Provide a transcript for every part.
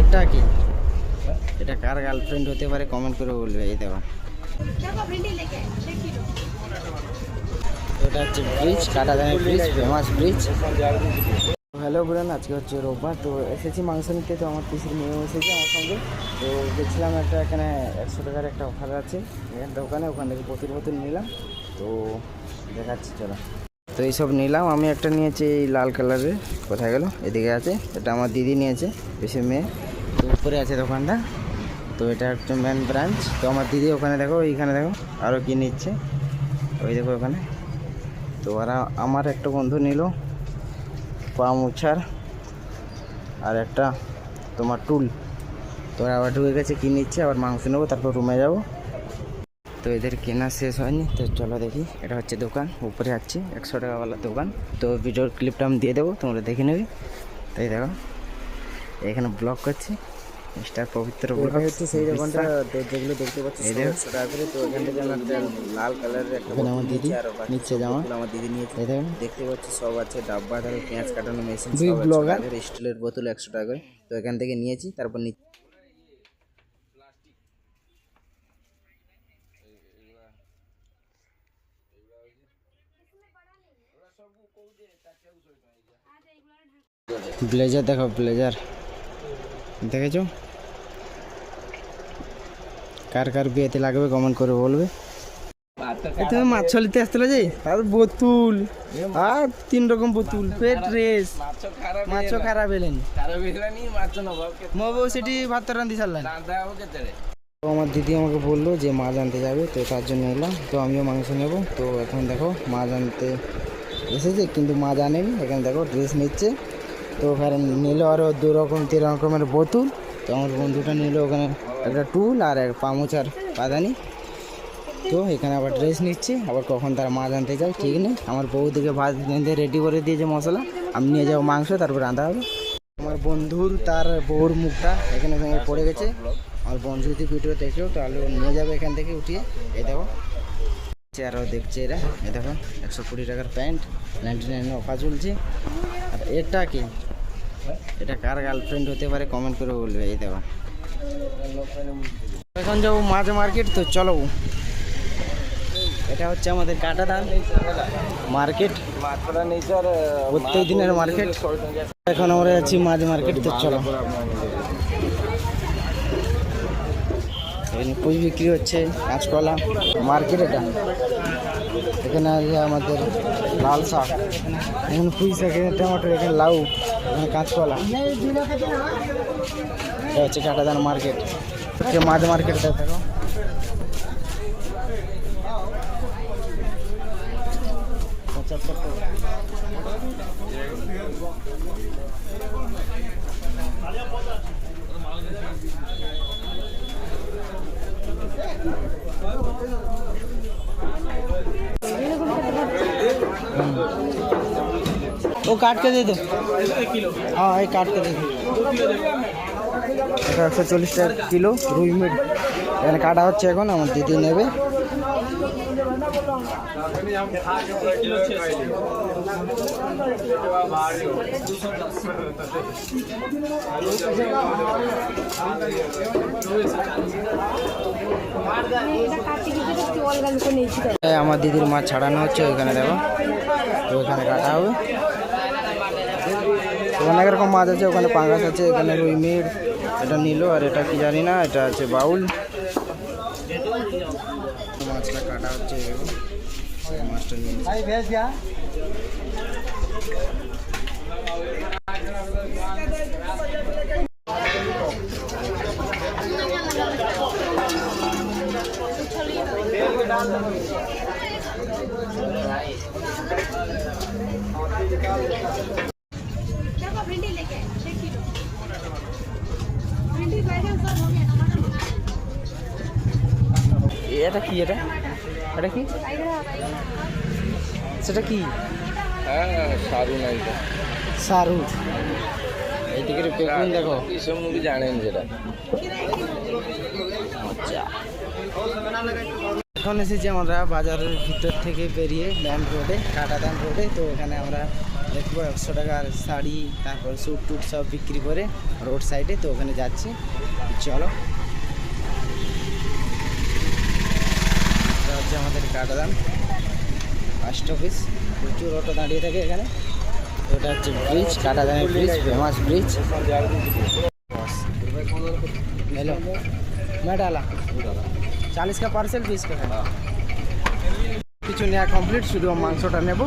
এটা কি? এটা কার গার্লফ্রেন্ড হতে পারে কমেন্ট করে বলবে। এই দেখো এটা হচ্ছে ব্রিজ, কাটাদানের ব্রিজ, ফেমাস ব্রিজ। হ্যালো বলুন, আজকে হচ্ছে রোববার, তো এসেছি মাংস নিতে। তো আমার পিসির মেয়ে এসেছে আমার সঙ্গে। তো দেখছিলাম একটা এখানে 100 টাকার একটা অফার আছে এখানে দোকানে, ওখান থেকে বোতল নিলাম। তো দেখাচ্ছি চলো। তো এইসব নিলাম, আমি একটা নিয়েছি এই লাল কালারের, কোথায় গেল, এদিকে আছে। এটা আমার দিদি নিয়েছে, পিসির মেয়ে। তো উপরে আছে দোকানটা। তো এটা একটা মেন ব্রাঞ্চ। তো আমার দিদি ওখানে দেখো, এইখানে দেখো আরও কি নিচ্ছে, ওই দেখো ওখানে। তো ওরা আমার একটা বন্ধু নিল পা মোছার আর একটা তোমার টুল। তো ওরা আবার ঢুকে গেছে, কি নিচ্ছে, আবার মাংস নেবো, তারপর রুমে যাব। তো এদের কেনা শেষ হয়নি, তো চলো দেখি। এটা হচ্ছে দোকান, উপরে যাচ্ছি, 100 টাকাওয়ালা দোকান। তো ভিডিওর ক্লিপটা আমি দিয়ে দেবো, তোমরা দেখে নেবে। তাই দেখো এখানে ব্লগ করছি, মিস্টার পবিত্র ব্লগ হচ্ছে সেই দোকানটা। যেগুলো দেখতে পাচ্ছি 100 টাকা করে। তো এখান থেকে আমি একটা লাল কালারের একটা আমার দিদি নিচ্ছে জামা, আমার দিদি নিয়েছে। দেখতে পাচ্ছি সব আছে, ডাব্বা, তারপর পেঁয়াজ কাটানো মেশিন, সব ব্লগার, স্টিলের বোতল 100 টাকা করে। তো এখান থেকে নিয়েছি, তারপর ব্লেজার দেখো, ব্লেজার দেখেছো? কার কার বিয়েতে লাগবে কমেন্ট করে বলবে। তুমি মাছ ছলিতে আসছিল যে, তার বোতুল আর 3 রকম বোতুল, পেট রেস, মাছ খারাপ এলেনি, মবো সেটি ভাত রান্ধি সারলেন। তো আমার দিদি আমাকে বললো যে মাছ আনতে যাবে, তো তার জন্য এলাম। তো আমিও মাংস নেব। তো এখন দেখো মাছ আনতে এসেছে, কিন্তু মাছ আনেনি। এখানে দেখো ড্রেস নিচ্ছে। তো ওখানে নিল আরও 2 রকম 3 রকমের বোতল। তো আমার বন্ধুটা নিল ওখানে একটা টুল আর এক পামোচার পাদানি। তো এখানে আবার ড্রেস নিচ্ছে, আবার কখন তারা মাছ আনতে যায় ঠিক নেই। আমার বউদিকে ভাত বেঁধে রেডি করে দিয়েছে মশলা, আমি নিয়ে যাবো মাংস, তারপর রাঁধা হবে। আমার বন্ধুর তার বউর মুখটা এখানে ভেঙে পড়ে গেছে। আমার বন্ধু যদি ভিডিও দেখেও তাহলে নিয়ে যাবে এখান থেকে উঠিয়ে। এই দেখো আরও দেখছে এরা, এই দেখো 120 টাকার প্যান্ট, 99 অফার চলছে। আর এটা কি? এটা কার গার্লফ্রেন্ড হতে পারে কমেন্ট করে বলবে। এই দেখো এখন যাবো মাছ মার্কেট, তো চলো। এটা হচ্ছে আমাদের কাটাদান মার্কেট, প্রত্যেক দিনের মার্কেট। এখন আমরা যাচ্ছি মাছ মার্কেট, তো চলো। এখানে পুঁই বিক্রি হচ্ছে, কাঁচকলা মার্কেট এটা। এখানে আছে আমাদের লাল শাক, এখানে পুঁই শাক, এখানে টমেটো, এখানে লাউ, এখানে কাঁচকলা। এটা হচ্ছে কাটাদান মার্কেট, মাছ মার্কেট দেখো। वो काट के दे दो, हाँ ये काट के दे दो। এটা 140 টাকা কিলো রুই মিট এখানে কাটা হচ্ছে, এখন আমার দিদি নেবে। আমার দিদির মাছ ছাড়ানো হচ্ছে, ওইখানে দেখো। তো ওখানে কাটা হবে। অনেক রকম মাছ আছে, ওখানে পাঙ্গাস আছে, এখানে রুই মিট। এটা নিল, আর এটা কি জানি না, এটা আছে বাউল। মাছটা কাটা হচ্ছে, মাছটা নিয়ে এটা কি? এটা এটা কি? সেটা কি? সারু নাই, সারু। এইদিকে বেগুন দেখো, এসব মুভি জানেন যেটা। আচ্ছা, এখন এসেছি আমরা বাজারের ভিতর থেকে বেরিয়ে মেন রোডে, কাটাদান রোডে। তো এখানে আমরা দেখবো 100 টাকার শাড়ি, তারপর স্যুট টুট সব বিক্রি করে রোড সাইডে। তো ওখানে যাচ্ছি, চলো। এটা হচ্ছে আমাদের কাটাদান ফার্স্ট অফিস। প্রচুর অটো দাঁড়িয়ে থাকে এখানে। তো এটা হচ্ছে ব্রিজ, কাটাদানের ব্রিজ, ফেমাস ব্রিজ। हेलो मैं डाला 40 का पार्सल 20 का है। কিছু নেওয়া কমপ্লিট, শুধু মাংসটা নেব।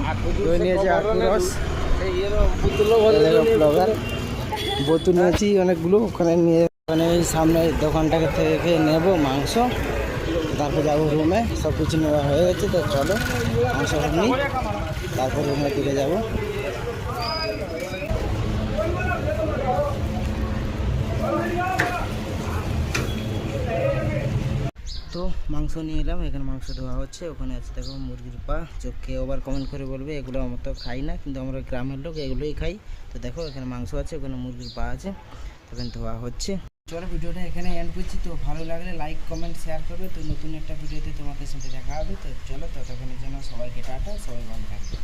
দই নিয়েছি আখরস, ব্লগার বোতল নিয়েছি অনেকগুলো। ওখানে নিয়ে ওখানে ওই সামনে দোকানটাকে থেকে নেব মাংস, তারপর যাবো রুমে। সব কিছু নেওয়া হয়ে গেছে, তো চলো মাংস নিই, তারপর রুমে দিকে যাবো। তো মাংস নিয়ে এলাম, এখানে মাংস ধোয়া হচ্ছে। ওখানে আছে দেখো মুরগির পা। চোখে ওভার কমেন্ট করে বলবে এগুলো আমরা তো খাই না, কিন্তু আমরা গ্রামের লোক এগুলোই খাই। তো দেখো এখানে মাংস আছে, ওখানে মুরগির পা আছে, ওখানে ধোয়া হচ্ছে। চলো ভিডিওটা এখানে এন্ড করছি। তো ভালো লাগলে লাইক কমেন্ট শেয়ার করবে। তো নতুন একটা ভিডিওতে তোমাদের সাথে দেখা হবে। তো চলো, ততক্ষণের জন্য সবাইকে টাটা, সবাই ভালো থাকবে।